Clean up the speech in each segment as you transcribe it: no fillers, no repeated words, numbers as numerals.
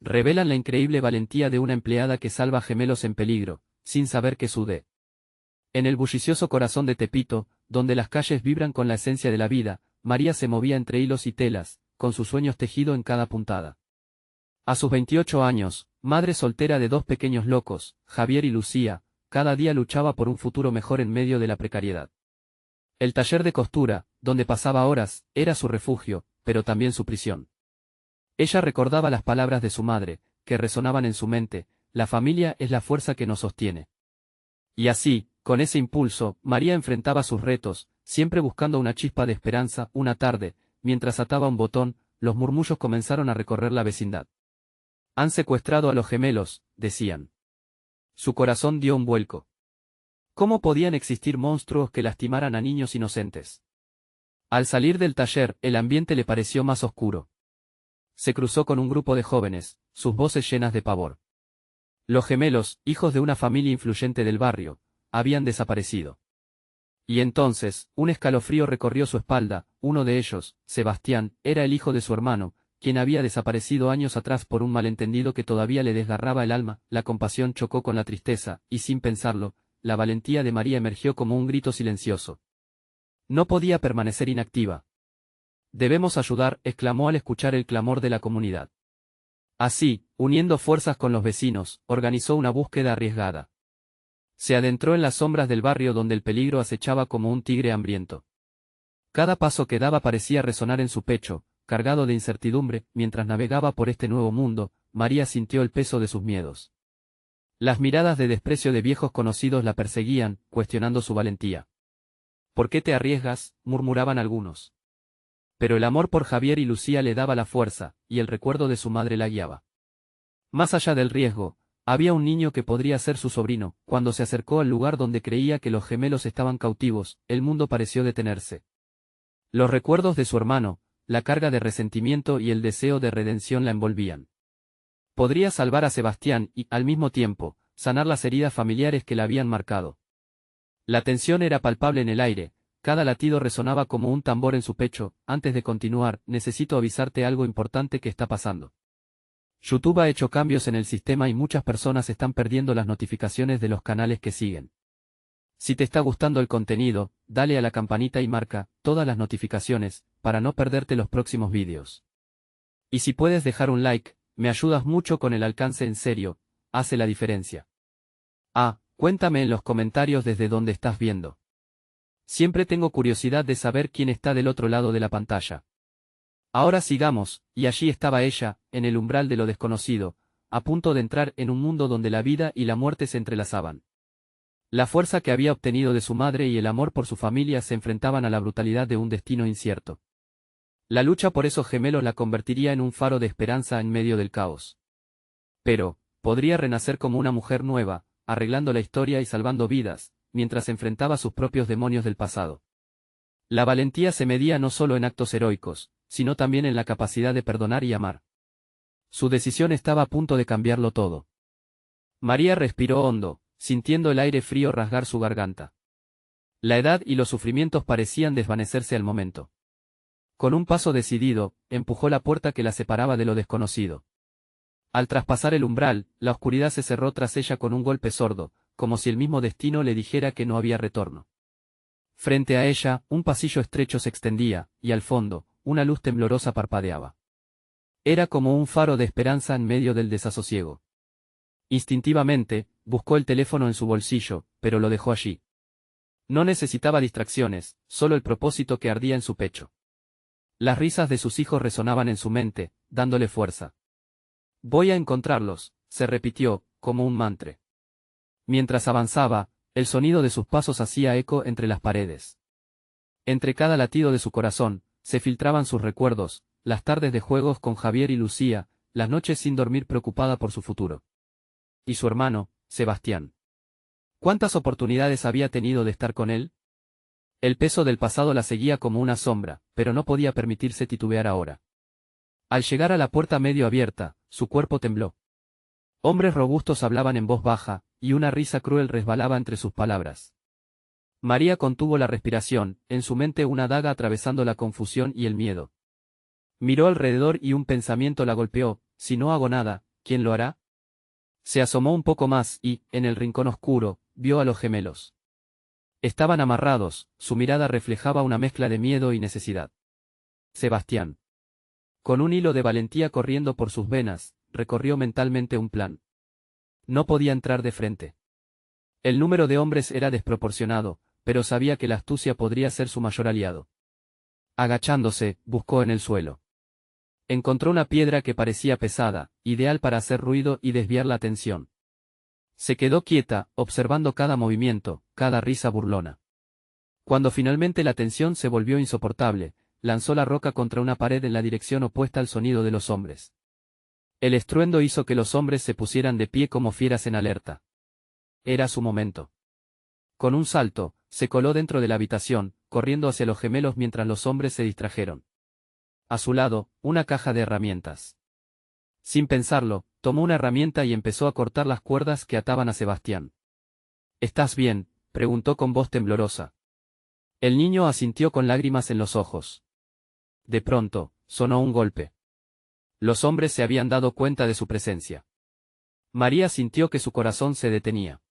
revelan la increíble valentía de una empleada que salva gemelos en peligro, sin saber que sude. En el bullicioso corazón de Tepito, donde las calles vibran con la esencia de la vida, María se movía entre hilos y telas, con sus sueños tejido en cada puntada. A sus 28 años, madre soltera de dos pequeños locos, Javier y Lucía, cada día luchaba por un futuro mejor en medio de la precariedad. El taller de costura, donde pasaba horas, era su refugio, pero también su prisión. Ella recordaba las palabras de su madre, que resonaban en su mente: la familia es la fuerza que nos sostiene. Y así, con ese impulso, María enfrentaba sus retos, siempre buscando una chispa de esperanza. Una tarde, mientras ataba un botón, los murmullos comenzaron a recorrer la vecindad. Han secuestrado a los gemelos, decían. Su corazón dio un vuelco. ¿Cómo podían existir monstruos que lastimaran a niños inocentes? Al salir del taller, el ambiente le pareció más oscuro. Se cruzó con un grupo de jóvenes, sus voces llenas de pavor. Los gemelos, hijos de una familia influyente del barrio, habían desaparecido. Y entonces, un escalofrío recorrió su espalda. Uno de ellos, Sebastián, era el hijo de su hermano, quien había desaparecido años atrás por un malentendido que todavía le desgarraba el alma. La compasión chocó con la tristeza, y sin pensarlo, la valentía de María emergió como un grito silencioso. No podía permanecer inactiva. «Debemos ayudar», exclamó al escuchar el clamor de la comunidad. Así, uniendo fuerzas con los vecinos, organizó una búsqueda arriesgada. Se adentró en las sombras del barrio donde el peligro acechaba como un tigre hambriento. Cada paso que daba parecía resonar en su pecho, cargado de incertidumbre. Mientras navegaba por este nuevo mundo, María sintió el peso de sus miedos. Las miradas de desprecio de viejos conocidos la perseguían, cuestionando su valentía. «¿Por qué te arriesgas?», murmuraban algunos. Pero el amor por Javier y Lucía le daba la fuerza, y el recuerdo de su madre la guiaba. Más allá del riesgo, había un niño que podría ser su sobrino. Cuando se acercó al lugar donde creía que los gemelos estaban cautivos, el mundo pareció detenerse. Los recuerdos de su hermano, la carga de resentimiento y el deseo de redención la envolvían. Podría salvar a Sebastián y, al mismo tiempo, sanar las heridas familiares que la habían marcado. La tensión era palpable en el aire, cada latido resonaba como un tambor en su pecho. «Antes de continuar, necesito avisarte algo importante que está pasando. YouTube ha hecho cambios en el sistema y muchas personas están perdiendo las notificaciones de los canales que siguen. Si te está gustando el contenido, dale a la campanita y marca todas las notificaciones, para no perderte los próximos vídeos. Y si puedes dejar un like, me ayudas mucho con el alcance. En serio, hace la diferencia. Cuéntame en los comentarios desde dónde estás viendo. Siempre tengo curiosidad de saber quién está del otro lado de la pantalla. Ahora sigamos, y allí estaba ella, en el umbral de lo desconocido, a punto de entrar en un mundo donde la vida y la muerte se entrelazaban. La fuerza que había obtenido de su madre y el amor por su familia se enfrentaban a la brutalidad de un destino incierto. La lucha por esos gemelos la convertiría en un faro de esperanza en medio del caos. Pero, podría renacer como una mujer nueva, arreglando la historia y salvando vidas, mientras enfrentaba sus propios demonios del pasado. La valentía se medía no solo en actos heroicos, sino también en la capacidad de perdonar y amar. Su decisión estaba a punto de cambiarlo todo. María respiró hondo, sintiendo el aire frío rasgar su garganta. La edad y los sufrimientos parecían desvanecerse al momento. Con un paso decidido, empujó la puerta que la separaba de lo desconocido. Al traspasar el umbral, la oscuridad se cerró tras ella con un golpe sordo, como si el mismo destino le dijera que no había retorno. Frente a ella, un pasillo estrecho se extendía, y al fondo, una luz temblorosa parpadeaba. Era como un faro de esperanza en medio del desasosiego. Instintivamente, buscó el teléfono en su bolsillo, pero lo dejó allí. No necesitaba distracciones, solo el propósito que ardía en su pecho. Las risas de sus hijos resonaban en su mente, dándole fuerza. «Voy a encontrarlos», se repitió, como un mantra. Mientras avanzaba, el sonido de sus pasos hacía eco entre las paredes. Entre cada latido de su corazón, se filtraban sus recuerdos, las tardes de juegos con Javier y Lucía, las noches sin dormir preocupada por su futuro. Y su hermano, Sebastián. ¿Cuántas oportunidades había tenido de estar con él? El peso del pasado la seguía como una sombra, pero no podía permitirse titubear ahora. Al llegar a la puerta medio abierta, su cuerpo tembló. Hombres robustos hablaban en voz baja, y una risa cruel resbalaba entre sus palabras. María contuvo la respiración, en su mente una daga atravesando la confusión y el miedo. Miró alrededor y un pensamiento la golpeó: si no hago nada, ¿quién lo hará? Se asomó un poco más y, en el rincón oscuro, vio a los gemelos. Estaban amarrados, su mirada reflejaba una mezcla de miedo y necesidad. Sebastián. Con un hilo de valentía corriendo por sus venas, recorrió mentalmente un plan. No podía entrar de frente. El número de hombres era desproporcionado, pero sabía que la astucia podría ser su mayor aliado. Agachándose, buscó en el suelo. Encontró una piedra que parecía pesada, ideal para hacer ruido y desviar la atención. Se quedó quieta, observando cada movimiento, cada risa burlona. Cuando finalmente la tensión se volvió insoportable, lanzó la roca contra una pared en la dirección opuesta al sonido de los hombres. El estruendo hizo que los hombres se pusieran de pie como fieras en alerta. Era su momento. Con un salto, se coló dentro de la habitación, corriendo hacia los gemelos mientras los hombres se distrajeron. A su lado, una caja de herramientas. Sin pensarlo, tomó una herramienta y empezó a cortar las cuerdas que ataban a Sebastián. ¿Estás bien?, preguntó con voz temblorosa. El niño asintió con lágrimas en los ojos. De pronto, sonó un golpe. Los hombres se habían dado cuenta de su presencia. María sintió que su corazón se detenía.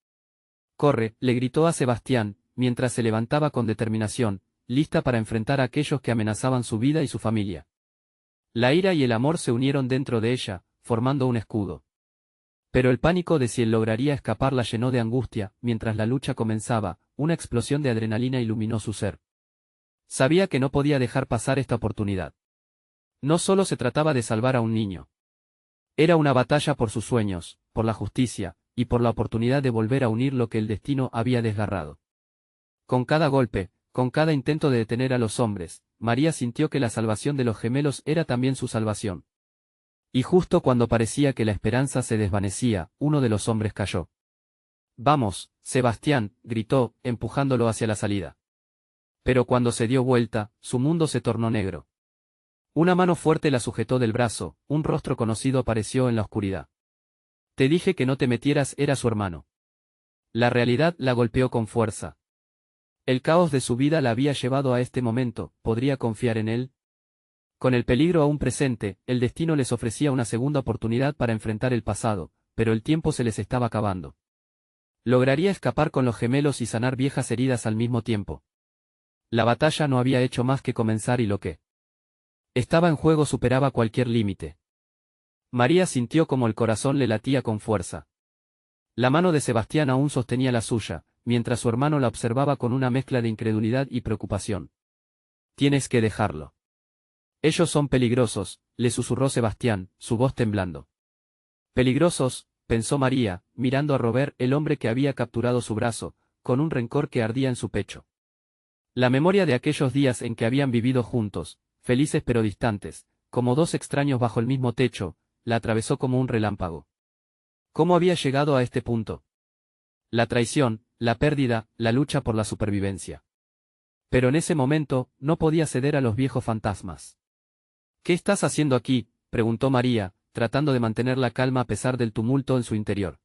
«Corre», le gritó a Sebastián, mientras se levantaba con determinación, lista para enfrentar a aquellos que amenazaban su vida y su familia. La ira y el amor se unieron dentro de ella, formando un escudo. Pero el pánico de si él lograría escapar la llenó de angustia. Mientras la lucha comenzaba, una explosión de adrenalina iluminó su ser. Sabía que no podía dejar pasar esta oportunidad. No solo se trataba de salvar a un niño. Era una batalla por sus sueños, por la justicia, y por la oportunidad de volver a unir lo que el destino había desgarrado. Con cada golpe, con cada intento de detener a los hombres, María sintió que la salvación de los gemelos era también su salvación. Y justo cuando parecía que la esperanza se desvanecía, uno de los hombres cayó. «Vamos, Sebastián», gritó, empujándolo hacia la salida. Pero cuando se dio vuelta, su mundo se tornó negro. Una mano fuerte la sujetó del brazo, un rostro conocido apareció en la oscuridad. «Te dije que no te metieras», era su hermano. La realidad la golpeó con fuerza. El caos de su vida la había llevado a este momento, ¿podría confiar en él? Con el peligro aún presente, el destino les ofrecía una segunda oportunidad para enfrentar el pasado, pero el tiempo se les estaba acabando. ¿Lograría escapar con los gemelos y sanar viejas heridas al mismo tiempo? La batalla no había hecho más que comenzar y lo que estaba en juego superaba cualquier límite. María sintió como el corazón le latía con fuerza. La mano de Sebastián aún sostenía la suya, mientras su hermano la observaba con una mezcla de incredulidad y preocupación. «Tienes que dejarlo. Ellos son peligrosos», le susurró Sebastián, su voz temblando. «Peligrosos», pensó María, mirando a Robert, el hombre que había capturado su brazo, con un rencor que ardía en su pecho. La memoria de aquellos días en que habían vivido juntos, felices pero distantes, como dos extraños bajo el mismo techo, la atravesó como un relámpago. ¿Cómo había llegado a este punto? La traición, la pérdida, la lucha por la supervivencia. Pero en ese momento, no podía ceder a los viejos fantasmas. «¿Qué estás haciendo aquí?», preguntó María, tratando de mantener la calma a pesar del tumulto en su interior.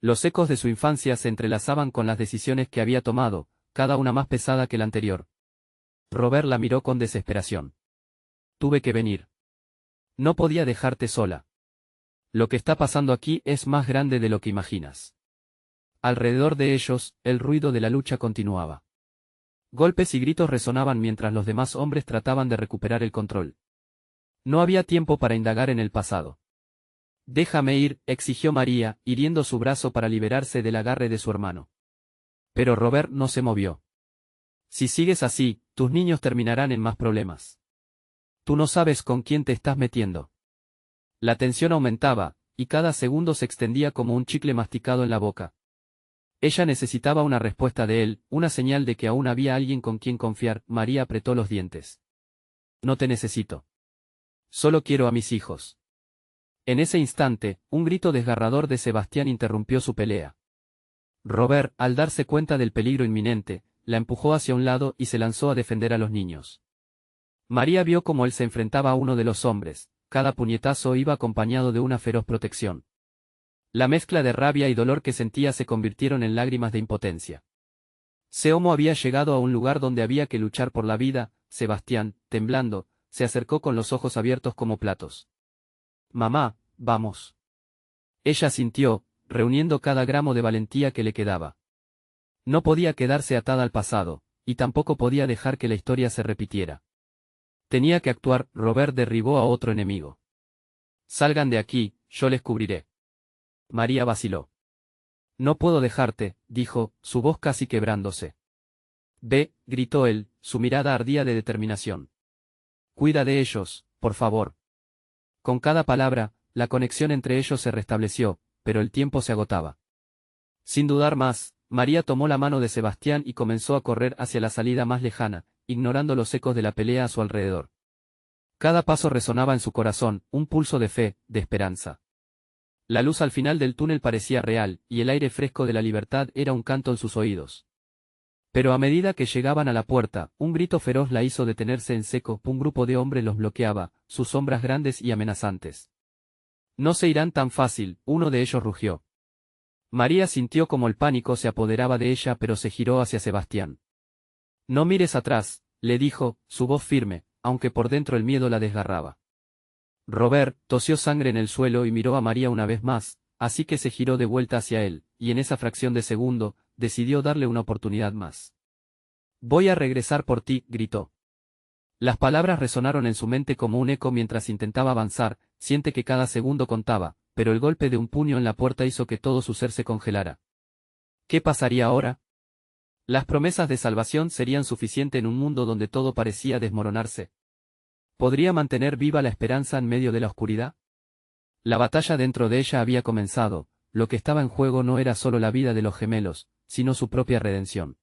Los ecos de su infancia se entrelazaban con las decisiones que había tomado, cada una más pesada que la anterior. Robert la miró con desesperación. «Tuve que venir. No podía dejarte sola. Lo que está pasando aquí es más grande de lo que imaginas». Alrededor de ellos, el ruido de la lucha continuaba. Golpes y gritos resonaban mientras los demás hombres trataban de recuperar el control. No había tiempo para indagar en el pasado. «Déjame ir», exigió María, hiriendo su brazo para liberarse del agarre de su hermano. Pero Robert no se movió. «Si sigues así, tus niños terminarán en más problemas. Tú no sabes con quién te estás metiendo». La tensión aumentaba, y cada segundo se extendía como un chicle masticado en la boca. Ella necesitaba una respuesta de él, una señal de que aún había alguien con quien confiar. María apretó los dientes. «No te necesito. Solo quiero a mis hijos». En ese instante, un grito desgarrador de Sebastián interrumpió su pelea. Robert, al darse cuenta del peligro inminente, la empujó hacia un lado y se lanzó a defender a los niños. María vio cómo él se enfrentaba a uno de los hombres, cada puñetazo iba acompañado de una feroz protección. La mezcla de rabia y dolor que sentía se convirtieron en lágrimas de impotencia. Seomo había llegado a un lugar donde había que luchar por la vida. Sebastián, temblando, se acercó con los ojos abiertos como platos. «Mamá, vamos». Ella sintió, reuniendo cada gramo de valentía que le quedaba. No podía quedarse atada al pasado, y tampoco podía dejar que la historia se repitiera. Tenía que actuar. Robert derribó a otro enemigo. Salgan de aquí, yo les cubriré. María vaciló. No puedo dejarte, dijo, su voz casi quebrándose. Ve, gritó él, su mirada ardía de determinación. Cuida de ellos, por favor. Con cada palabra, la conexión entre ellos se restableció, pero el tiempo se agotaba. Sin dudar más, María tomó la mano de Sebastián y comenzó a correr hacia la salida más lejana, ignorando los ecos de la pelea a su alrededor. Cada paso resonaba en su corazón, un pulso de fe, de esperanza. La luz al final del túnel parecía real, y el aire fresco de la libertad era un canto en sus oídos. Pero a medida que llegaban a la puerta, un grito feroz la hizo detenerse en seco. Un grupo de hombres los bloqueaba, sus sombras grandes y amenazantes. No se irán tan fácil, uno de ellos rugió. María sintió como el pánico se apoderaba de ella, pero se giró hacia Sebastián. No mires atrás, le dijo, su voz firme, aunque por dentro el miedo la desgarraba. Robert tosió sangre en el suelo y miró a María una vez más, así que se giró de vuelta hacia él, y en esa fracción de segundo, decidió darle una oportunidad más. Voy a regresar por ti, gritó. Las palabras resonaron en su mente como un eco mientras intentaba avanzar. Siente que cada segundo contaba, pero el golpe de un puño en la puerta hizo que todo su ser se congelara. ¿Qué pasaría ahora? Las promesas de salvación serían suficientes en un mundo donde todo parecía desmoronarse. ¿Podría mantener viva la esperanza en medio de la oscuridad? La batalla dentro de ella había comenzado. Lo que estaba en juego no era solo la vida de los gemelos, sino su propia redención.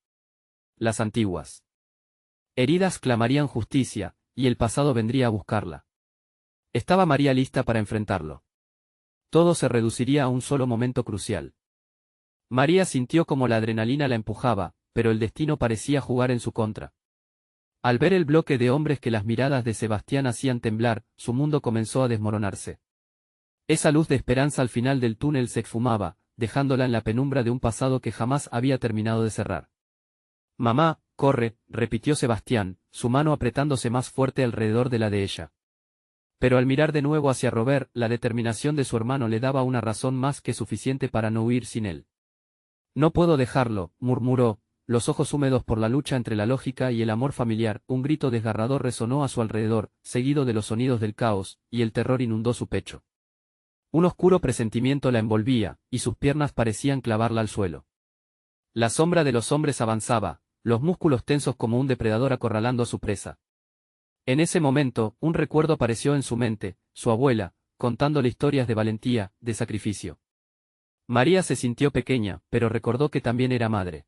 Las antiguas heridas clamarían justicia, y el pasado vendría a buscarla. Estaba María lista para enfrentarlo. Todo se reduciría a un solo momento crucial. María sintió como la adrenalina la empujaba, pero el destino parecía jugar en su contra. Al ver el bloque de hombres que las miradas de Sebastián hacían temblar, su mundo comenzó a desmoronarse. Esa luz de esperanza al final del túnel se esfumaba, dejándola en la penumbra de un pasado que jamás había terminado de cerrar. Mamá, corre, repitió Sebastián, su mano apretándose más fuerte alrededor de la de ella. Pero al mirar de nuevo hacia Robert, la determinación de su hermano le daba una razón más que suficiente para no huir sin él. No puedo dejarlo, murmuró, los ojos húmedos por la lucha entre la lógica y el amor familiar. Un grito desgarrador resonó a su alrededor, seguido de los sonidos del caos, y el terror inundó su pecho. Un oscuro presentimiento la envolvía, y sus piernas parecían clavarla al suelo. La sombra de los hombres avanzaba, los músculos tensos como un depredador acorralando a su presa. En ese momento, un recuerdo apareció en su mente, su abuela, contándole historias de valentía, de sacrificio. María se sintió pequeña, pero recordó que también era madre.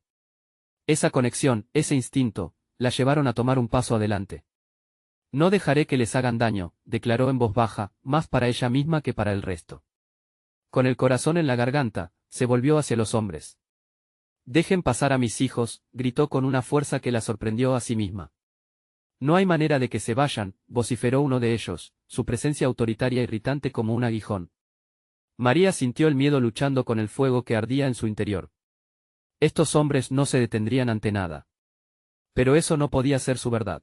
Esa conexión, ese instinto, la llevaron a tomar un paso adelante. No dejaré que les hagan daño, declaró en voz baja, más para ella misma que para el resto. Con el corazón en la garganta, se volvió hacia los hombres. Dejen pasar a mis hijos, gritó con una fuerza que la sorprendió a sí misma. No hay manera de que se vayan, vociferó uno de ellos, su presencia autoritaria irritante como un aguijón. María sintió el miedo luchando con el fuego que ardía en su interior. Estos hombres no se detendrían ante nada. Pero eso no podía ser su verdad.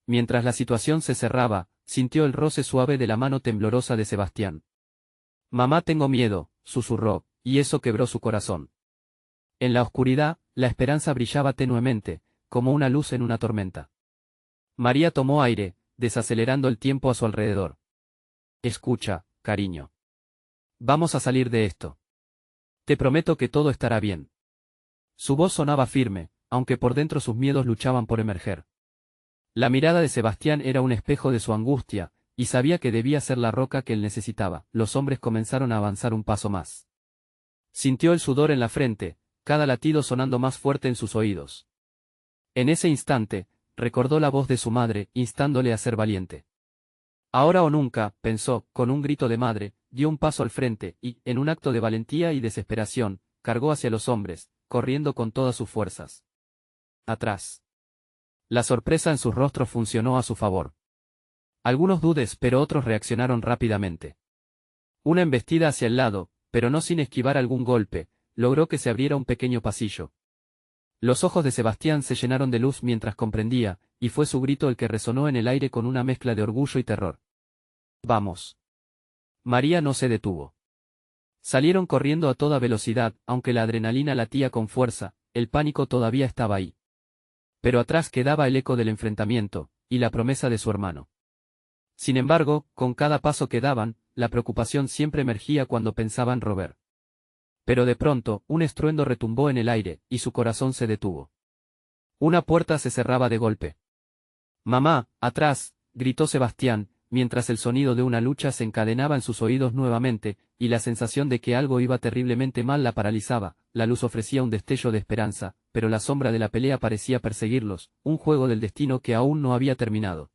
Mientras la situación se cerraba, sintió el roce suave de la mano temblorosa de Sebastián. Mamá, tengo miedo, susurró, y eso quebró su corazón. En la oscuridad, la esperanza brillaba tenuemente, como una luz en una tormenta. María tomó aire, desacelerando el tiempo a su alrededor. Escucha, cariño. Vamos a salir de esto. Te prometo que todo estará bien. Su voz sonaba firme, aunque por dentro sus miedos luchaban por emerger. La mirada de Sebastián era un espejo de su angustia, y sabía que debía ser la roca que él necesitaba. Los hombres comenzaron a avanzar un paso más. Sintió el sudor en la frente, cada latido sonando más fuerte en sus oídos. En ese instante, recordó la voz de su madre, instándole a ser valiente. Ahora o nunca, pensó, con un grito de madre, dio un paso al frente y, en un acto de valentía y desesperación, cargó hacia los hombres, corriendo con todas sus fuerzas. Atrás. La sorpresa en sus rostros funcionó a su favor. Algunos dudes, pero otros reaccionaron rápidamente. Una embestida hacia el lado, pero no sin esquivar algún golpe, logró que se abriera un pequeño pasillo. Los ojos de Sebastián se llenaron de luz mientras comprendía, y fue su grito el que resonó en el aire con una mezcla de orgullo y terror. Vamos. María no se detuvo. Salieron corriendo a toda velocidad, aunque la adrenalina latía con fuerza, el pánico todavía estaba ahí. Pero atrás quedaba el eco del enfrentamiento, y la promesa de su hermano. Sin embargo, con cada paso que daban, la preocupación siempre emergía cuando pensaban Robert. Pero de pronto, un estruendo retumbó en el aire, y su corazón se detuvo. Una puerta se cerraba de golpe. «¡Mamá, atrás!», gritó Sebastián, mientras el sonido de una lucha se encadenaba en sus oídos nuevamente, y la sensación de que algo iba terriblemente mal la paralizaba. La luz ofrecía un destello de esperanza, pero la sombra de la pelea parecía perseguirlos, un juego del destino que aún no había terminado.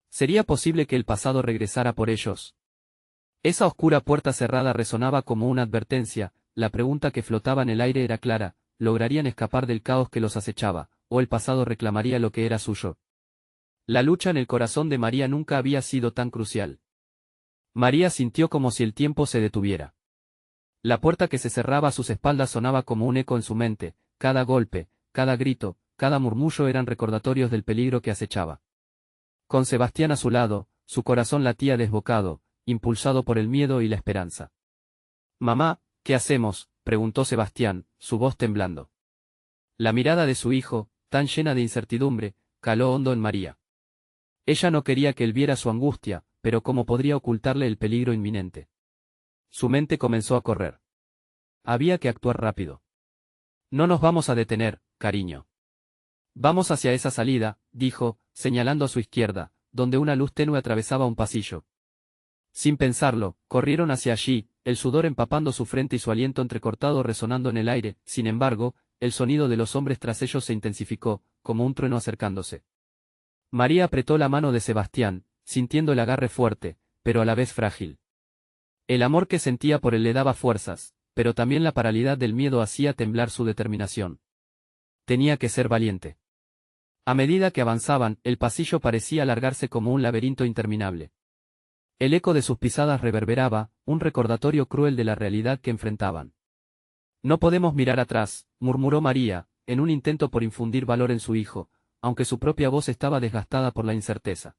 ¿Sería posible que el pasado regresara por ellos? Esa oscura puerta cerrada resonaba como una advertencia, la pregunta que flotaba en el aire era clara: ¿lograrían escapar del caos que los acechaba, o el pasado reclamaría lo que era suyo? La lucha en el corazón de María nunca había sido tan crucial. María sintió como si el tiempo se detuviera. La puerta que se cerraba a sus espaldas sonaba como un eco en su mente, cada golpe, cada grito, cada murmullo eran recordatorios del peligro que acechaba. Con Sebastián a su lado, su corazón latía desbocado, impulsado por el miedo y la esperanza. «Mamá, ¿qué hacemos?», preguntó Sebastián, su voz temblando. La mirada de su hijo, tan llena de incertidumbre, caló hondo en María. Ella no quería que él viera su angustia, pero ¿cómo podría ocultarle el peligro inminente? Su mente comenzó a correr. Había que actuar rápido. «No nos vamos a detener, cariño. Vamos hacia esa salida», dijo, señalando a su izquierda, donde una luz tenue atravesaba un pasillo. Sin pensarlo, corrieron hacia allí, el sudor empapando su frente y su aliento entrecortado resonando en el aire. Sin embargo, el sonido de los hombres tras ellos se intensificó, como un trueno acercándose. María apretó la mano de Sebastián, sintiendo el agarre fuerte, pero a la vez frágil. El amor que sentía por él le daba fuerzas, pero también la paralidad del miedo hacía temblar su determinación. Tenía que ser valiente. A medida que avanzaban, el pasillo parecía alargarse como un laberinto interminable. El eco de sus pisadas reverberaba, un recordatorio cruel de la realidad que enfrentaban. «No podemos mirar atrás», murmuró María, en un intento por infundir valor en su hijo, aunque su propia voz estaba desgastada por la incerteza.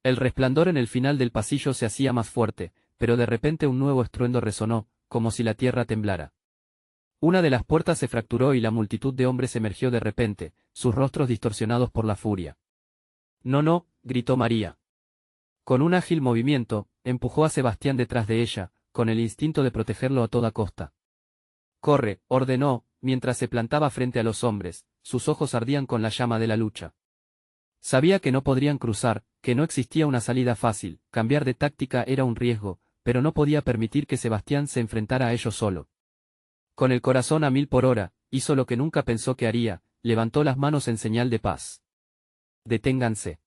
El resplandor en el final del pasillo se hacía más fuerte, pero de repente un nuevo estruendo resonó, como si la tierra temblara. Una de las puertas se fracturó y la multitud de hombres emergió de repente, sus rostros distorsionados por la furia. «No, no», gritó María. Con un ágil movimiento, empujó a Sebastián detrás de ella, con el instinto de protegerlo a toda costa. «Corre», ordenó, mientras se plantaba frente a los hombres, sus ojos ardían con la llama de la lucha. Sabía que no podrían cruzar, que no existía una salida fácil, cambiar de táctica era un riesgo, pero no podía permitir que Sebastián se enfrentara a ellos solo. Con el corazón a 1000 por hora, hizo lo que nunca pensó que haría, levantó las manos en señal de paz. «Deténganse.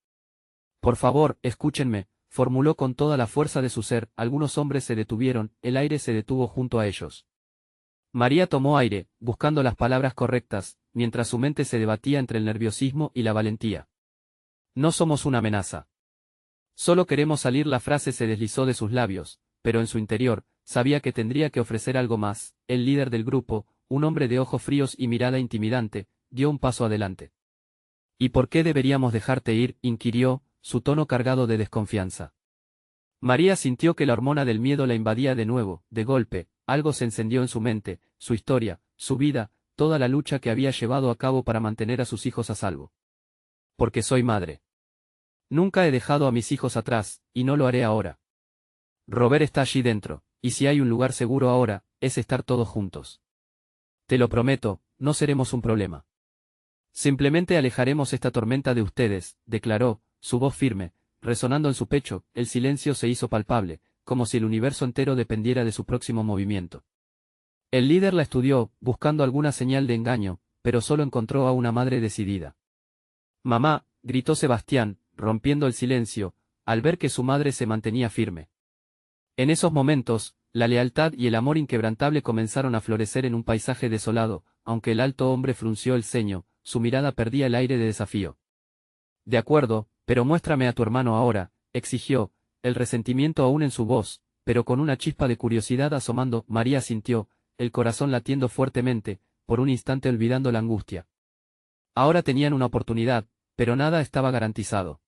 Por favor, escúchenme», formuló con toda la fuerza de su ser. Algunos hombres se detuvieron, el aire se detuvo junto a ellos. María tomó aire, buscando las palabras correctas, mientras su mente se debatía entre el nerviosismo y la valentía. «No somos una amenaza. Solo queremos salir». La frase se deslizó de sus labios, pero en su interior, sabía que tendría que ofrecer algo más. El líder del grupo, un hombre de ojos fríos y mirada intimidante, dio un paso adelante. «¿Y por qué deberíamos dejarte ir?», inquirió, su tono cargado de desconfianza. María sintió que la hormona del miedo la invadía de nuevo. De golpe, algo se encendió en su mente, su historia, su vida, toda la lucha que había llevado a cabo para mantener a sus hijos a salvo. «Porque soy madre. Nunca he dejado a mis hijos atrás, y no lo haré ahora. Robert está allí dentro, y si hay un lugar seguro ahora, es estar todos juntos. Te lo prometo, no seremos un problema. Simplemente alejaremos esta tormenta de ustedes», declaró, su voz firme, resonando en su pecho. El silencio se hizo palpable, como si el universo entero dependiera de su próximo movimiento. El líder la estudió, buscando alguna señal de engaño, pero solo encontró a una madre decidida. «Mamá», gritó Sebastián, rompiendo el silencio, al ver que su madre se mantenía firme. En esos momentos, la lealtad y el amor inquebrantable comenzaron a florecer en un paisaje desolado. Aunque el alto hombre frunció el ceño, su mirada perdía el aire de desafío. «De acuerdo, pero muéstrame a tu hermano ahora», exigió, el resentimiento aún en su voz, pero con una chispa de curiosidad asomando. María sintió, el corazón latiendo fuertemente, por un instante olvidando la angustia. Ahora tenían una oportunidad, pero nada estaba garantizado.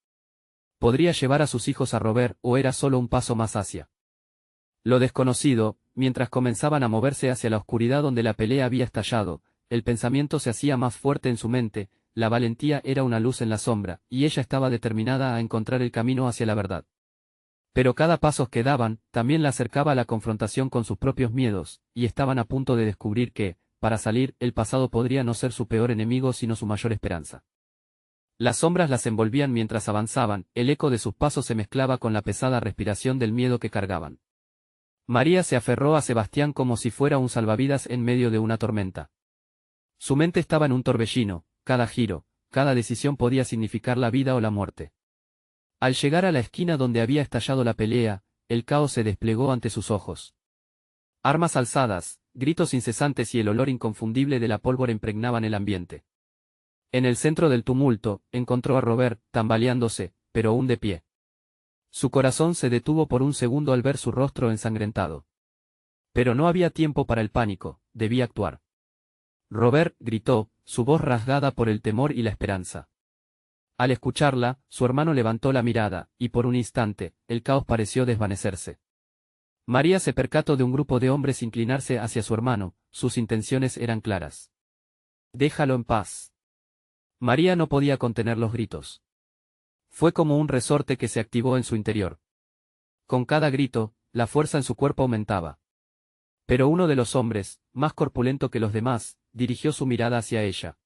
Podría llevar a sus hijos a Robert, o era solo un paso más hacia lo desconocido. mientras comenzaban a moverse hacia la oscuridad donde la pelea había estallado, el pensamiento se hacía más fuerte en su mente, la valentía era una luz en la sombra, y ella estaba determinada a encontrar el camino hacia la verdad. Pero cada paso que daban, también la acercaba a la confrontación con sus propios miedos, y estaban a punto de descubrir que, para salir, el pasado podría no ser su peor enemigo sino su mayor esperanza. Las sombras las envolvían mientras avanzaban, el eco de sus pasos se mezclaba con la pesada respiración del miedo que cargaban. María se aferró a Sebastián como si fuera un salvavidas en medio de una tormenta. Su mente estaba en un torbellino, cada giro, cada decisión podía significar la vida o la muerte. Al llegar a la esquina donde había estallado la pelea, el caos se desplegó ante sus ojos. Armas alzadas, gritos incesantes y el olor inconfundible de la pólvora impregnaban el ambiente. En el centro del tumulto, encontró a Robert, tambaleándose, pero aún de pie. Su corazón se detuvo por un segundo al ver su rostro ensangrentado. Pero no había tiempo para el pánico, debía actuar. Robert gritó, su voz rasgada por el temor y la esperanza. Al escucharla, su hermano levantó la mirada, y por un instante, el caos pareció desvanecerse. María se percató de un grupo de hombres inclinarse hacia su hermano, sus intenciones eran claras. «Déjalo en paz». María no podía contener los gritos. Fue como un resorte que se activó en su interior. Con cada grito, la fuerza en su cuerpo aumentaba. Pero uno de los hombres, más corpulento que los demás, dirigió su mirada hacia ella.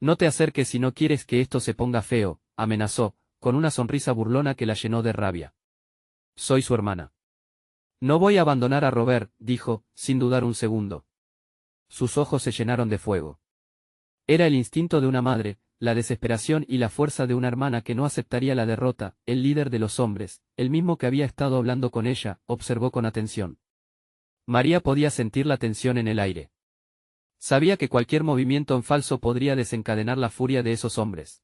«No te acerques si no quieres que esto se ponga feo», amenazó, con una sonrisa burlona que la llenó de rabia. «Soy su hermana. No voy a abandonar a Robert», dijo, sin dudar un segundo. Sus ojos se llenaron de fuego. Era el instinto de una madre, la desesperación y la fuerza de una hermana que no aceptaría la derrota. El líder de los hombres, el mismo que había estado hablando con ella, observó con atención. María podía sentir la tensión en el aire. Sabía que cualquier movimiento en falso podría desencadenar la furia de esos hombres.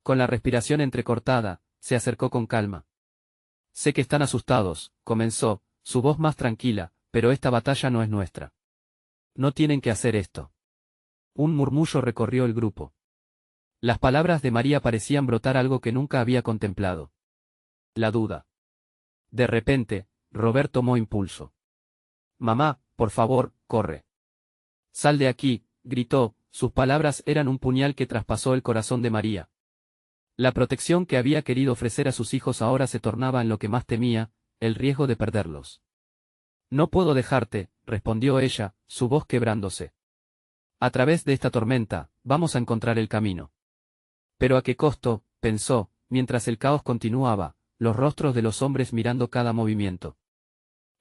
Con la respiración entrecortada, se acercó con calma. «Sé que están asustados», comenzó, su voz más tranquila, «pero esta batalla no es nuestra. No tienen que hacer esto». Un murmullo recorrió el grupo. Las palabras de María parecían brotar algo que nunca había contemplado. La duda. De repente, Robert tomó impulso. «Mamá, por favor, corre. Sal de aquí», gritó, sus palabras eran un puñal que traspasó el corazón de María. La protección que había querido ofrecer a sus hijos ahora se tornaba en lo que más temía, el riesgo de perderlos. «No puedo dejarte», respondió ella, su voz quebrándose. «A través de esta tormenta, vamos a encontrar el camino». «¿Pero a qué costo?», pensó, mientras el caos continuaba, los rostros de los hombres mirando cada movimiento.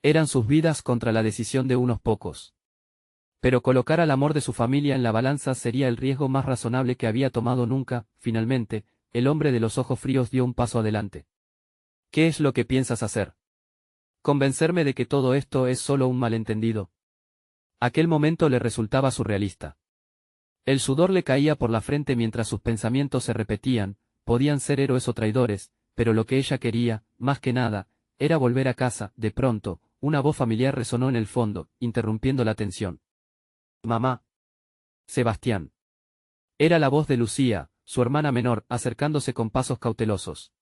Eran sus vidas contra la decisión de unos pocos. Pero colocar al amor de su familia en la balanza sería el riesgo más razonable que había tomado nunca. Finalmente, el hombre de los ojos fríos dio un paso adelante. «¿Qué es lo que piensas hacer? ¿Convencerme de que todo esto es solo un malentendido?» Aquel momento le resultaba surrealista. El sudor le caía por la frente mientras sus pensamientos se repetían, podían ser héroes o traidores, pero lo que ella quería, más que nada, era volver a casa. De pronto, una voz familiar resonó en el fondo, interrumpiendo la tensión. «Mamá». «Sebastián». Era la voz de Lucía, su hermana menor, acercándose con pasos cautelosos.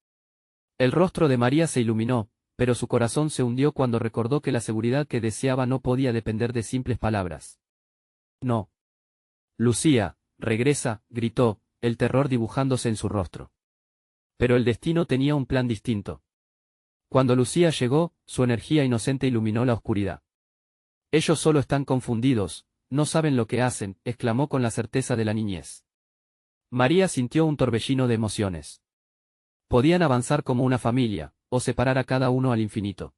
El rostro de María se iluminó, pero su corazón se hundió cuando recordó que la seguridad que deseaba no podía depender de simples palabras. «No. Lucía, regresa», gritó, el terror dibujándose en su rostro. Pero el destino tenía un plan distinto. Cuando Lucía llegó, su energía inocente iluminó la oscuridad. «Ellos solo están confundidos, no saben lo que hacen», exclamó con la certeza de la niñez. María sintió un torbellino de emociones. Podían avanzar como una familia, o separar a cada uno al infinito.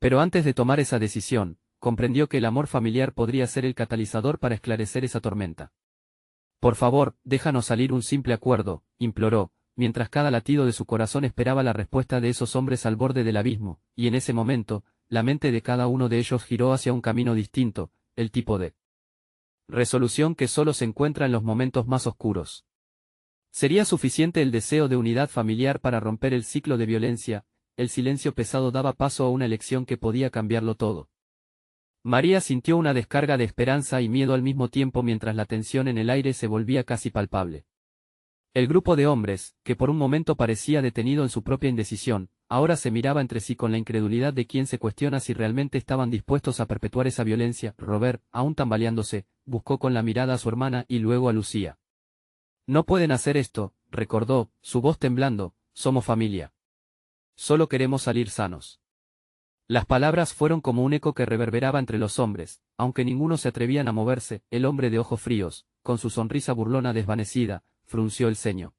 Pero antes de tomar esa decisión, comprendió que el amor familiar podría ser el catalizador para esclarecer esa tormenta. «Por favor, déjanos salir un simple acuerdo», imploró, mientras cada latido de su corazón esperaba la respuesta de esos hombres al borde del abismo, y en ese momento, la mente de cada uno de ellos giró hacia un camino distinto, el tipo de resolución que solo se encuentra en los momentos más oscuros. ¿Sería suficiente el deseo de unidad familiar para romper el ciclo de violencia? El silencio pesado daba paso a una elección que podía cambiarlo todo. María sintió una descarga de esperanza y miedo al mismo tiempo mientras la tensión en el aire se volvía casi palpable. El grupo de hombres, que por un momento parecía detenido en su propia indecisión, ahora se miraba entre sí con la incredulidad de quien se cuestiona si realmente estaban dispuestos a perpetuar esa violencia. Robert, aún tambaleándose, buscó con la mirada a su hermana y luego a Lucía. No pueden hacer esto, recordó, su voz temblando, somos familia. Solo queremos salir sanos. Las palabras fueron como un eco que reverberaba entre los hombres, aunque ninguno se atrevían a moverse. El hombre de ojos fríos, con su sonrisa burlona desvanecida, frunció el ceño.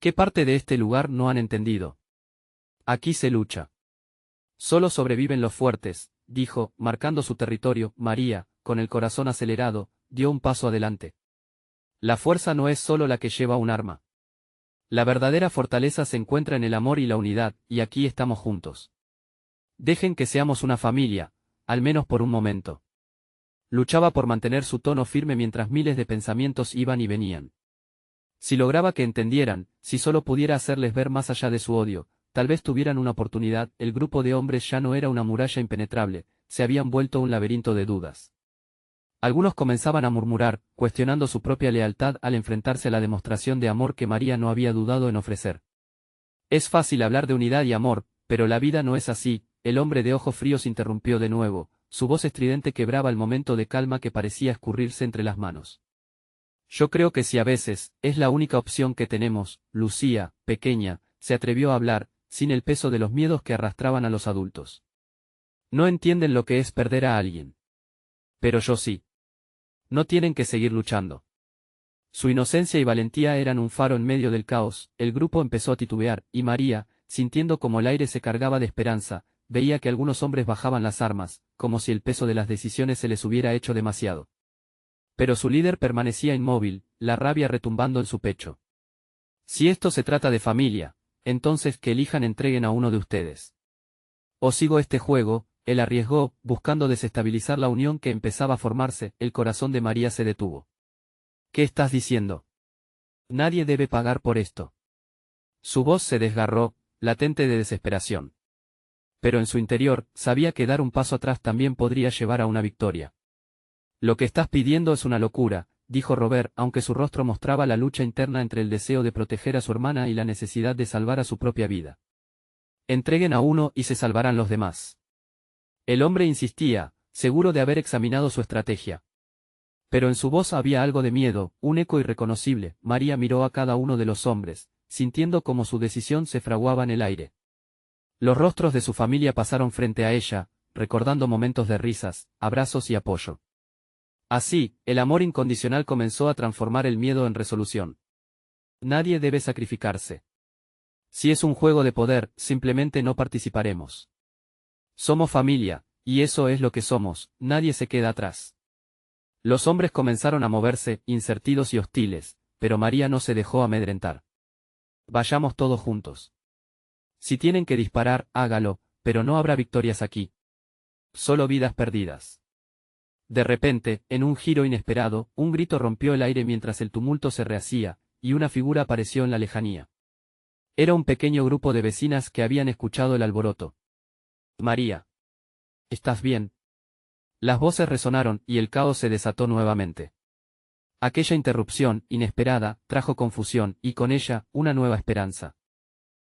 ¿Qué parte de este lugar no han entendido? Aquí se lucha. Solo sobreviven los fuertes, dijo, marcando su territorio. María, con el corazón acelerado, dio un paso adelante. La fuerza no es solo la que lleva un arma. La verdadera fortaleza se encuentra en el amor y la unidad, y aquí estamos juntos. Dejen que seamos una familia, al menos por un momento. Luchaba por mantener su tono firme mientras miles de pensamientos iban y venían. Si lograba que entendieran, si solo pudiera hacerles ver más allá de su odio, tal vez tuvieran una oportunidad. El grupo de hombres ya no era una muralla impenetrable, se habían vuelto un laberinto de dudas. Algunos comenzaban a murmurar, cuestionando su propia lealtad al enfrentarse a la demostración de amor que María no había dudado en ofrecer. Es fácil hablar de unidad y amor, pero la vida no es así. El hombre de ojos fríos interrumpió de nuevo, su voz estridente quebraba el momento de calma que parecía escurrirse entre las manos. Yo creo que si a veces, es la única opción que tenemos. Lucía, pequeña, se atrevió a hablar, sin el peso de los miedos que arrastraban a los adultos. No entienden lo que es perder a alguien. Pero yo sí. No tienen que seguir luchando. Su inocencia y valentía eran un faro en medio del caos. El grupo empezó a titubear, y María, sintiendo como el aire se cargaba de esperanza, veía que algunos hombres bajaban las armas, como si el peso de las decisiones se les hubiera hecho demasiado. Pero su líder permanecía inmóvil, la rabia retumbando en su pecho. Si esto se trata de familia, entonces que elijan entreguen a uno de ustedes. O sigo este juego, él arriesgó, buscando desestabilizar la unión que empezaba a formarse. El corazón de María se detuvo. ¿Qué estás diciendo? Nadie debe pagar por esto. Su voz se desgarró, latente de desesperación. Pero en su interior, sabía que dar un paso atrás también podría llevar a una victoria. Lo que estás pidiendo es una locura, dijo Robert, aunque su rostro mostraba la lucha interna entre el deseo de proteger a su hermana y la necesidad de salvar a su propia vida. Entreguen a uno y se salvarán los demás. El hombre insistía, seguro de haber examinado su estrategia. Pero en su voz había algo de miedo, un eco irreconocible. María miró a cada uno de los hombres, sintiendo como su decisión se fraguaba en el aire. Los rostros de su familia pasaron frente a ella, recordando momentos de risas, abrazos y apoyo. Así, el amor incondicional comenzó a transformar el miedo en resolución. Nadie debe sacrificarse. Si es un juego de poder, simplemente no participaremos. Somos familia, y eso es lo que somos, nadie se queda atrás. Los hombres comenzaron a moverse, incertidos y hostiles, pero María no se dejó amedrentar. Vayamos todos juntos. Si tienen que disparar, hágalo, pero no habrá victorias aquí. Solo vidas perdidas. De repente, en un giro inesperado, un grito rompió el aire mientras el tumulto se rehacía, y una figura apareció en la lejanía. Era un pequeño grupo de vecinas que habían escuchado el alboroto. María. ¿Estás bien? Las voces resonaron, y el caos se desató nuevamente. Aquella interrupción, inesperada, trajo confusión, y con ella, una nueva esperanza.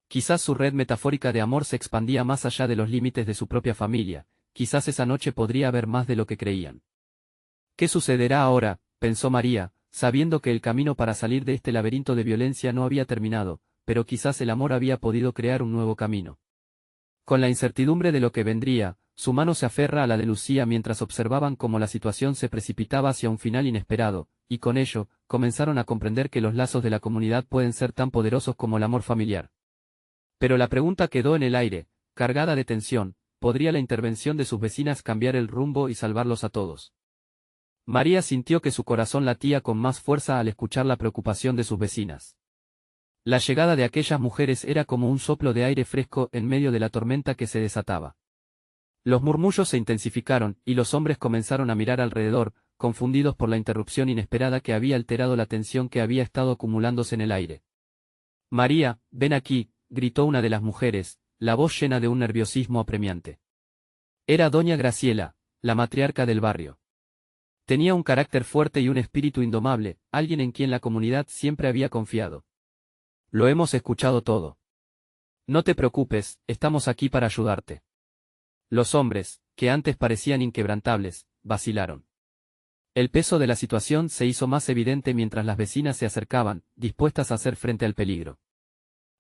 Quizás su red metafórica de amor se expandía más allá de los límites de su propia familia, quizás esa noche podría haber más de lo que creían. ¿Qué sucederá ahora?, pensó María, sabiendo que el camino para salir de este laberinto de violencia no había terminado, pero quizás el amor había podido crear un nuevo camino. Con la incertidumbre de lo que vendría, su mano se aferra a la de Lucía mientras observaban cómo la situación se precipitaba hacia un final inesperado, y con ello, comenzaron a comprender que los lazos de la comunidad pueden ser tan poderosos como el amor familiar. Pero la pregunta quedó en el aire, cargada de tensión: ¿podría la intervención de sus vecinas cambiar el rumbo y salvarlos a todos? María sintió que su corazón latía con más fuerza al escuchar la preocupación de sus vecinas. La llegada de aquellas mujeres era como un soplo de aire fresco en medio de la tormenta que se desataba. Los murmullos se intensificaron, y los hombres comenzaron a mirar alrededor, confundidos por la interrupción inesperada que había alterado la tensión que había estado acumulándose en el aire. María, ven aquí, gritó una de las mujeres, la voz llena de un nerviosismo apremiante. Era doña Graciela, la matriarca del barrio. Tenía un carácter fuerte y un espíritu indomable, alguien en quien la comunidad siempre había confiado. Lo hemos escuchado todo. No te preocupes, estamos aquí para ayudarte. Los hombres, que antes parecían inquebrantables, vacilaron. El peso de la situación se hizo más evidente mientras las vecinas se acercaban, dispuestas a hacer frente al peligro.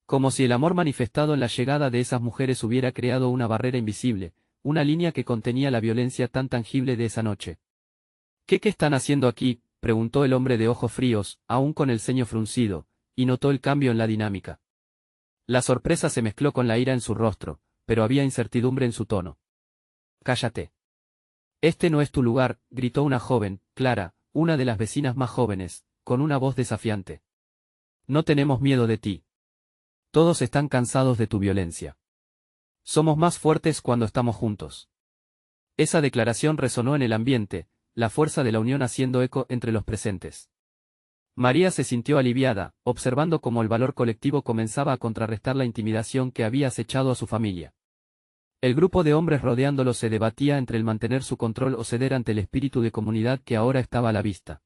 Como si el amor manifestado en la llegada de esas mujeres hubiera creado una barrera invisible, una línea que contenía la violencia tan tangible de esa noche. ¿Qué están haciendo aquí?, preguntó el hombre de ojos fríos, aún con el ceño fruncido, y notó el cambio en la dinámica. La sorpresa se mezcló con la ira en su rostro, pero había incertidumbre en su tono. «Cállate. Este no es tu lugar», gritó una joven, Clara, una de las vecinas más jóvenes, con una voz desafiante. «No tenemos miedo de ti. Todos están cansados de tu violencia. Somos más fuertes cuando estamos juntos». Esa declaración resonó en el ambiente, la fuerza de la unión haciendo eco entre los presentes. María se sintió aliviada, observando cómo el valor colectivo comenzaba a contrarrestar la intimidación que había acechado a su familia. El grupo de hombres rodeándolo se debatía entre el mantener su control o ceder ante el espíritu de comunidad que ahora estaba a la vista.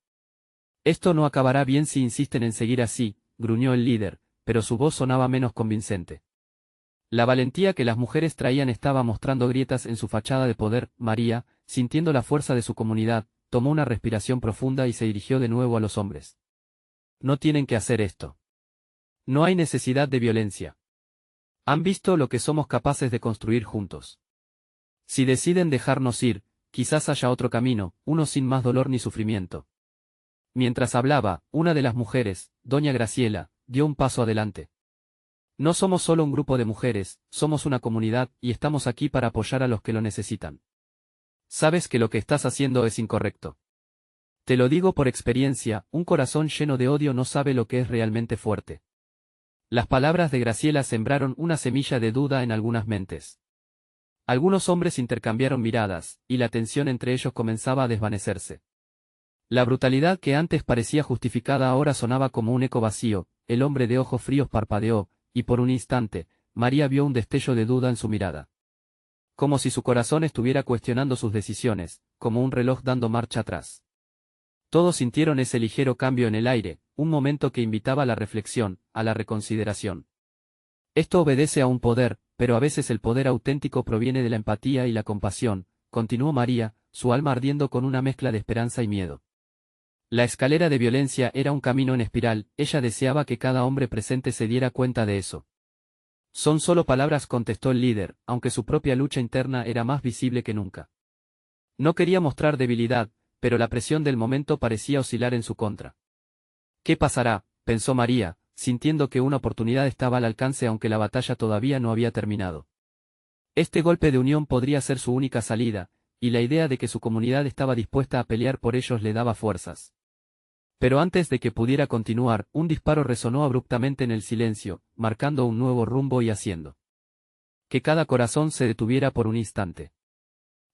«Esto no acabará bien si insisten en seguir así», gruñó el líder, pero su voz sonaba menos convincente. La valentía que las mujeres traían estaba mostrando grietas en su fachada de poder. María, sintiendo la fuerza de su comunidad, tomó una respiración profunda y se dirigió de nuevo a los hombres. «No tienen que hacer esto. No hay necesidad de violencia. Han visto lo que somos capaces de construir juntos. Si deciden dejarnos ir, quizás haya otro camino, uno sin más dolor ni sufrimiento». Mientras hablaba, una de las mujeres, doña Graciela, dio un paso adelante. «No somos solo un grupo de mujeres, somos una comunidad, y estamos aquí para apoyar a los que lo necesitan. Sabes que lo que estás haciendo es incorrecto. Te lo digo por experiencia, un corazón lleno de odio no sabe lo que es realmente fuerte». Las palabras de Graciela sembraron una semilla de duda en algunas mentes. Algunos hombres intercambiaron miradas, y la tensión entre ellos comenzaba a desvanecerse. La brutalidad que antes parecía justificada ahora sonaba como un eco vacío. El hombre de ojos fríos parpadeó, y por un instante, María vio un destello de duda en su mirada. Como si su corazón estuviera cuestionando sus decisiones, como un reloj dando marcha atrás. Todos sintieron ese ligero cambio en el aire, un momento que invitaba a la reflexión, a la reconsideración. Esto obedece a un poder, pero a veces el poder auténtico proviene de la empatía y la compasión, continuó María, su alma ardiendo con una mezcla de esperanza y miedo. La escalera de violencia era un camino en espiral, ella deseaba que cada hombre presente se diera cuenta de eso. «Son solo palabras», contestó el líder, aunque su propia lucha interna era más visible que nunca. No quería mostrar debilidad, pero la presión del momento parecía oscilar en su contra. «¿Qué pasará?», pensó María, sintiendo que una oportunidad estaba al alcance aunque la batalla todavía no había terminado. Este golpe de unión podría ser su única salida, y la idea de que su comunidad estaba dispuesta a pelear por ellos le daba fuerzas. Pero antes de que pudiera continuar, un disparo resonó abruptamente en el silencio, marcando un nuevo rumbo y haciendo que cada corazón se detuviera por un instante.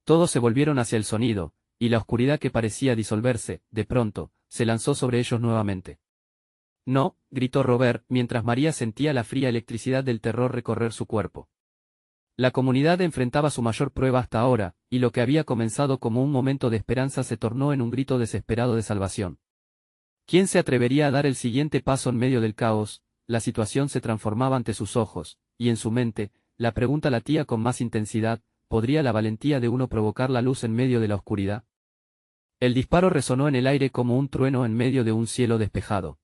Todos se volvieron hacia el sonido, y la oscuridad que parecía disolverse, de pronto, se lanzó sobre ellos nuevamente. «No», gritó Robert, mientras María sentía la fría electricidad del terror recorrer su cuerpo. La comunidad enfrentaba su mayor prueba hasta ahora, y lo que había comenzado como un momento de esperanza se tornó en un grito desesperado de salvación. ¿Quién se atrevería a dar el siguiente paso en medio del caos? La situación se transformaba ante sus ojos, y en su mente, la pregunta latía con más intensidad: ¿podría la valentía de uno provocar la luz en medio de la oscuridad? El disparo resonó en el aire como un trueno en medio de un cielo despejado.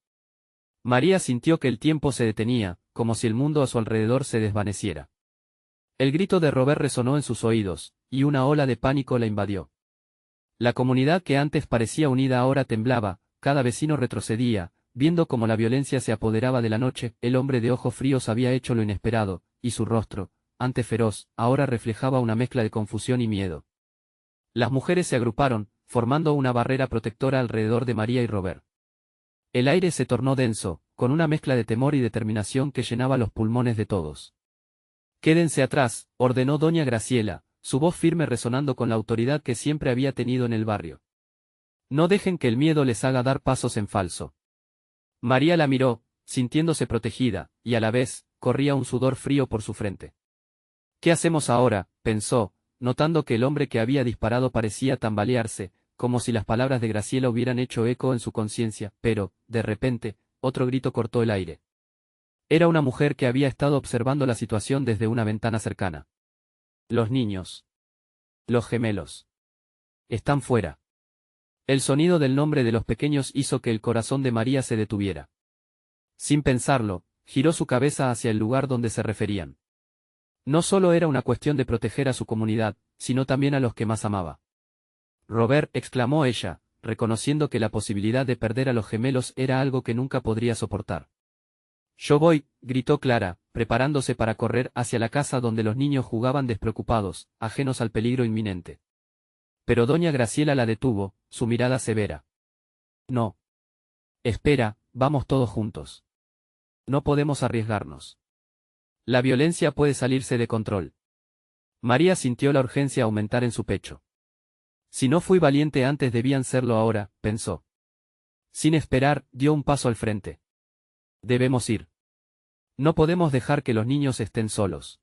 María sintió que el tiempo se detenía, como si el mundo a su alrededor se desvaneciera. El grito de Robert resonó en sus oídos, y una ola de pánico la invadió. La comunidad que antes parecía unida ahora temblaba, cada vecino retrocedía, viendo cómo la violencia se apoderaba de la noche. El hombre de ojos fríos había hecho lo inesperado, y su rostro, antes feroz, ahora reflejaba una mezcla de confusión y miedo. Las mujeres se agruparon, formando una barrera protectora alrededor de María y Robert. El aire se tornó denso, con una mezcla de temor y determinación que llenaba los pulmones de todos. «Quédense atrás», ordenó doña Graciela, su voz firme resonando con la autoridad que siempre había tenido en el barrio. «No dejen que el miedo les haga dar pasos en falso». María la miró, sintiéndose protegida, y a la vez, corría un sudor frío por su frente. «¿Qué hacemos ahora?», pensó, notando que el hombre que había disparado parecía tambalearse, como si las palabras de Graciela hubieran hecho eco en su conciencia, pero, de repente, otro grito cortó el aire. Era una mujer que había estado observando la situación desde una ventana cercana. Los niños. Los gemelos. Están fuera. El sonido del nombre de los pequeños hizo que el corazón de María se detuviera. Sin pensarlo, giró su cabeza hacia el lugar donde se referían. No solo era una cuestión de proteger a su comunidad, sino también a los que más amaba. Robert, exclamó ella, reconociendo que la posibilidad de perder a los gemelos era algo que nunca podría soportar. Yo voy, gritó Clara, preparándose para correr hacia la casa donde los niños jugaban despreocupados, ajenos al peligro inminente. Pero doña Graciela la detuvo, su mirada severa. No. Espera, vamos todos juntos. No podemos arriesgarnos. La violencia puede salirse de control. María sintió la urgencia aumentar en su pecho. Si no fui valiente antes debían serlo ahora, pensó. Sin esperar, dio un paso al frente. Debemos ir. No podemos dejar que los niños estén solos.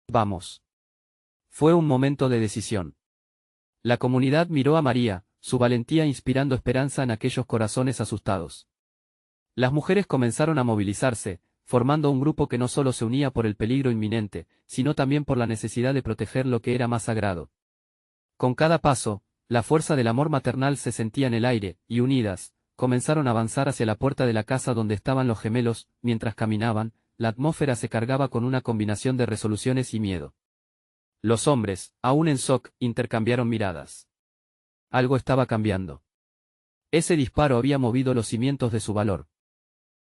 Vamos. Fue un momento de decisión. La comunidad miró a María, su valentía inspirando esperanza en aquellos corazones asustados. Las mujeres comenzaron a movilizarse, formando un grupo que no solo se unía por el peligro inminente, sino también por la necesidad de proteger lo que era más sagrado. Con cada paso, la fuerza del amor maternal se sentía en el aire, y unidas, comenzaron a avanzar hacia la puerta de la casa donde estaban los gemelos. Mientras caminaban, la atmósfera se cargaba con una combinación de resoluciones y miedo. Los hombres, aún en shock, intercambiaron miradas. Algo estaba cambiando. Ese disparo había movido los cimientos de su valor.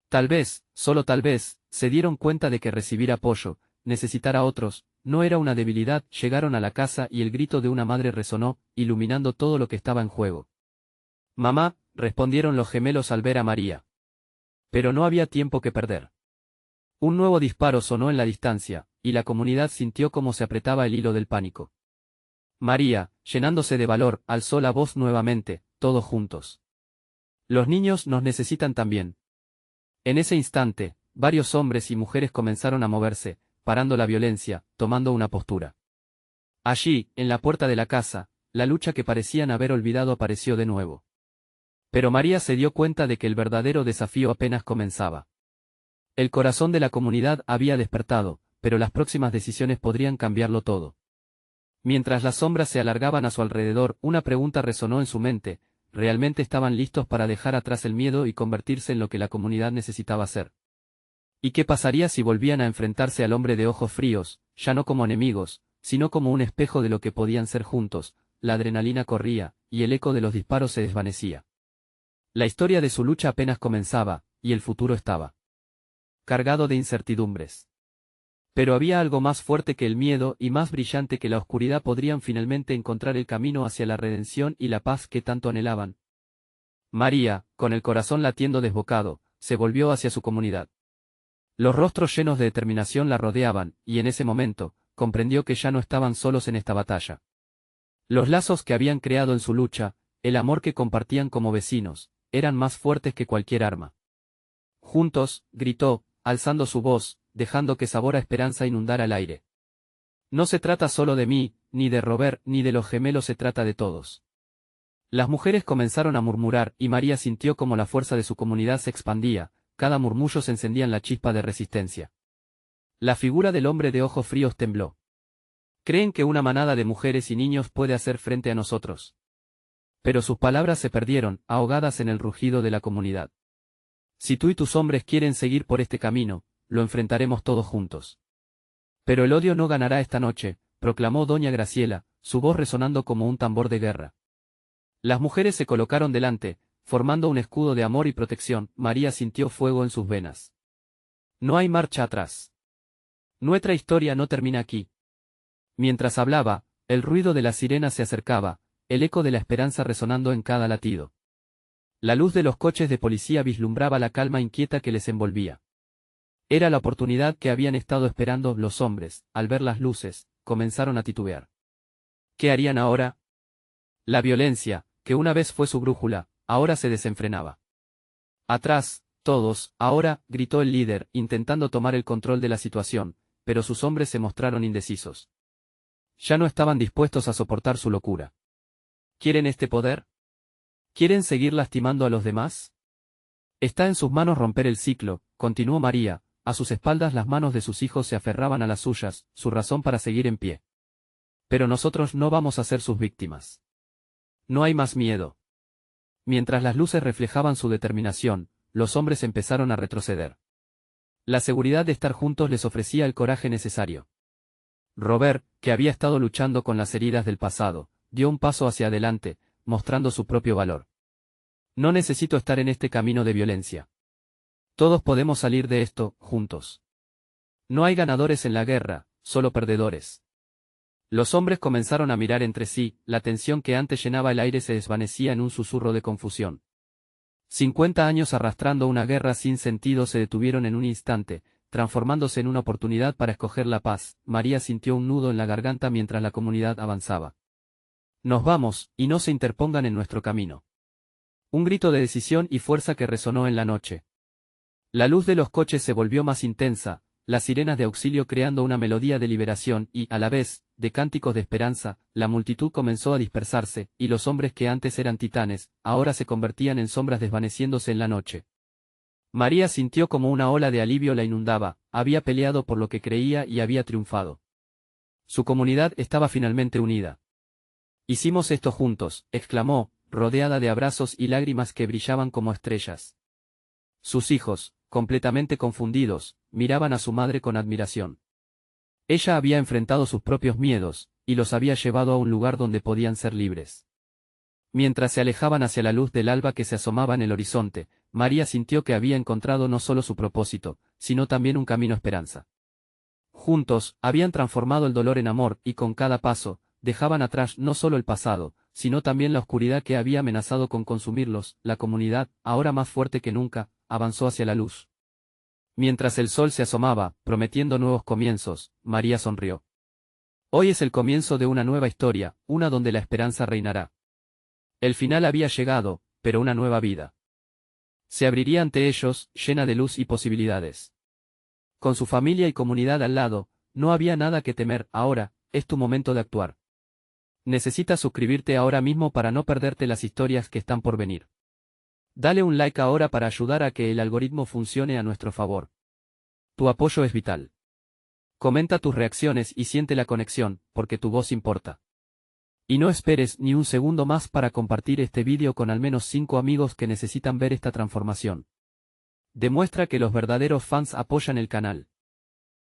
Tal vez, solo tal vez, se dieron cuenta de que recibir apoyo, necesitar a otros, no era una debilidad. Llegaron a la casa y el grito de una madre resonó, iluminando todo lo que estaba en juego. Mamá, respondieron los gemelos al ver a María. Pero no había tiempo que perder. Un nuevo disparo sonó en la distancia, y la comunidad sintió cómo se apretaba el hilo del pánico. María, llenándose de valor, alzó la voz nuevamente, todos juntos. Los niños nos necesitan también. En ese instante, varios hombres y mujeres comenzaron a moverse, parando la violencia, tomando una postura. Allí, en la puerta de la casa, la lucha que parecían haber olvidado apareció de nuevo. Pero María se dio cuenta de que el verdadero desafío apenas comenzaba. El corazón de la comunidad había despertado, pero las próximas decisiones podrían cambiarlo todo. Mientras las sombras se alargaban a su alrededor, una pregunta resonó en su mente: ¿realmente estaban listos para dejar atrás el miedo y convertirse en lo que la comunidad necesitaba ser? ¿Y qué pasaría si volvían a enfrentarse al hombre de ojos fríos, ya no como enemigos, sino como un espejo de lo que podían ser juntos? La adrenalina corría, y el eco de los disparos se desvanecía. La historia de su lucha apenas comenzaba, y el futuro estaba cargado de incertidumbres. Pero había algo más fuerte que el miedo y más brillante que la oscuridad. Podrían finalmente encontrar el camino hacia la redención y la paz que tanto anhelaban. María, con el corazón latiendo desbocado, se volvió hacia su comunidad. Los rostros llenos de determinación la rodeaban, y en ese momento, comprendió que ya no estaban solos en esta batalla. Los lazos que habían creado en su lucha, el amor que compartían como vecinos, eran más fuertes que cualquier arma. Juntos, gritó, alzando su voz, dejando que sabor a esperanza inundara el aire. No se trata solo de mí, ni de Robert, ni de los gemelos, se trata de todos. Las mujeres comenzaron a murmurar, y María sintió como la fuerza de su comunidad se expandía, cada murmullo se encendía en la chispa de resistencia. La figura del hombre de ojos fríos tembló. ¿Creen que una manada de mujeres y niños puede hacer frente a nosotros? Pero sus palabras se perdieron, ahogadas en el rugido de la comunidad. Si tú y tus hombres quieren seguir por este camino, lo enfrentaremos todos juntos. Pero el odio no ganará esta noche, proclamó doña Graciela, su voz resonando como un tambor de guerra. Las mujeres se colocaron delante, formando un escudo de amor y protección. María sintió fuego en sus venas. No hay marcha atrás. Nuestra historia no termina aquí. Mientras hablaba, el ruido de las sirenas se acercaba, el eco de la esperanza resonando en cada latido. La luz de los coches de policía vislumbraba la calma inquieta que les envolvía. Era la oportunidad que habían estado esperando. Los hombres, al ver las luces, comenzaron a titubear. ¿Qué harían ahora? La violencia, que una vez fue su brújula, ahora se desenfrenaba. Atrás, todos, ahora, gritó el líder, intentando tomar el control de la situación, pero sus hombres se mostraron indecisos. Ya no estaban dispuestos a soportar su locura. ¿Quieren este poder? ¿Quieren seguir lastimando a los demás? Está en sus manos romper el ciclo, continuó María, a sus espaldas las manos de sus hijos se aferraban a las suyas, su razón para seguir en pie. Pero nosotros no vamos a ser sus víctimas. No hay más miedo. Mientras las luces reflejaban su determinación, los hombres empezaron a retroceder. La seguridad de estar juntos les ofrecía el coraje necesario. Robert, que había estado luchando con las heridas del pasado, dio un paso hacia adelante, mostrando su propio valor. No necesito estar en este camino de violencia. Todos podemos salir de esto, juntos. No hay ganadores en la guerra, solo perdedores. Los hombres comenzaron a mirar entre sí, la tensión que antes llenaba el aire se desvanecía en un susurro de confusión. 50 años arrastrando una guerra sin sentido se detuvieron en un instante, transformándose en una oportunidad para escoger la paz. María sintió un nudo en la garganta mientras la comunidad avanzaba. Nos vamos, y no se interpongan en nuestro camino. Un grito de decisión y fuerza que resonó en la noche. La luz de los coches se volvió más intensa, las sirenas de auxilio creando una melodía de liberación y, a la vez, de cánticos de esperanza. La multitud comenzó a dispersarse, y los hombres que antes eran titanes, ahora se convertían en sombras desvaneciéndose en la noche. María sintió como una ola de alivio la inundaba, había peleado por lo que creía y había triunfado. Su comunidad estaba finalmente unida. Hicimos esto juntos, exclamó, rodeada de abrazos y lágrimas que brillaban como estrellas. Sus hijos, completamente confundidos, miraban a su madre con admiración. Ella había enfrentado sus propios miedos, y los había llevado a un lugar donde podían ser libres. Mientras se alejaban hacia la luz del alba que se asomaba en el horizonte, María sintió que había encontrado no solo su propósito, sino también un camino esperanza. Juntos, habían transformado el dolor en amor y con cada paso, dejaban atrás no solo el pasado, sino también la oscuridad que había amenazado con consumirlos. La comunidad, ahora más fuerte que nunca, avanzó hacia la luz. Mientras el sol se asomaba, prometiendo nuevos comienzos, María sonrió. Hoy es el comienzo de una nueva historia, una donde la esperanza reinará. El final había llegado, pero una nueva vida se abriría ante ellos, llena de luz y posibilidades. Con su familia y comunidad al lado, no había nada que temer. Ahora, es tu momento de actuar. Necesitas suscribirte ahora mismo para no perderte las historias que están por venir. Dale un like ahora para ayudar a que el algoritmo funcione a nuestro favor. Tu apoyo es vital. Comenta tus reacciones y siente la conexión, porque tu voz importa. Y no esperes ni un segundo más para compartir este vídeo con al menos 5 amigos que necesitan ver esta transformación. Demuestra que los verdaderos fans apoyan el canal.